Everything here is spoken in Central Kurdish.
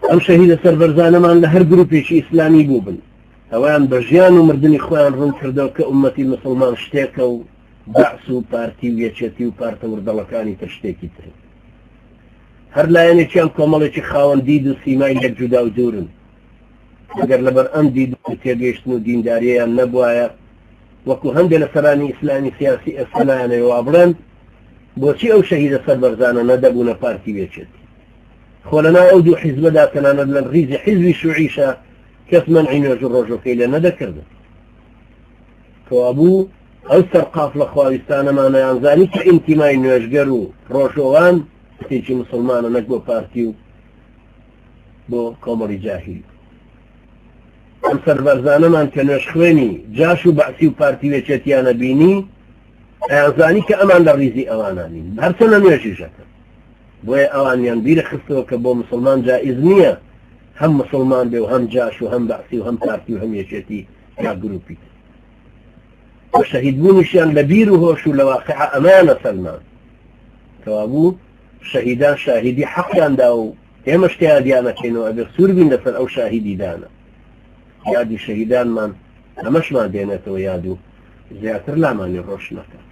ئەم شەهیدە سەربەرزانەمان لە هەر گروپێکی ئیسلامی بوو بن ئەویان بە ژیان و مردنی خۆیان ڕوون کردەوە کە ئومەتی مسلمان شتێکە و بەعس و پارتی و یەکێتی و پارتە وردەڵەکانی تر شتێکی تر هەر لایەنێکیان کۆمەڵێکی خاوەن دید و سیمای یەک جودا و دوورن ئەگەر لەبەر ئەم دید و تێگەیشتن و دینداریەیان نەبوایە وەکو هەندێک لە سەرانی ئیسلامی سیاسی ئێستانیانەوە بڵێن بۆچی ئەو شەهیدە سەربەرزانە نەدەبوونە پارتی وێچێتی خۆ لەناو ئەو دوو حیزبەدا تەنانەت لە ڕیزی حیزبی شوعیشە کەس مەنعی نوێژ و ڕۆژەکەی لێ نەدەکردن کەوابوو ئەو سەرقاف لە خواویستانەمانەیان زانی کە ئینتیمای نوێژگەر و ڕۆژۆوان شتێکی مسلمانە نەک بۆ پارتی و بۆ کۆمەڵی جاهیل ئەم سەربەرزانەمان کە نوێژ خوێنی جاش و بەعسی و پارتی وێچێتیانە بینی ئەیانزانی کە ئەمان لە ڕیزی ئەوانانین هەرچەنە نوێژیشەکە بۆیە ئەوانیان بیرە خستەوە کە بۆ مسلمان جائز نییە هەم مسلمان بێ و هەم جاش و هەم بەعسی و هەم پارتی و هەم یەکێتی یا گروپی و شەهیدبوونیشیان لە بیر و هۆش و لە واقعە ئەمانە سەلمان کەوابوو شەهیدان شاهیدی حەقیاندا و ئێمە شتیادیانەکەینەوە ئەبێ سوور بین لەسەر ئەو شاهیدیدانە یادی شەهیدانمان ئەمەشمان دێنێتەوە یاد و زیاتر لامانی ڕۆژ نەکات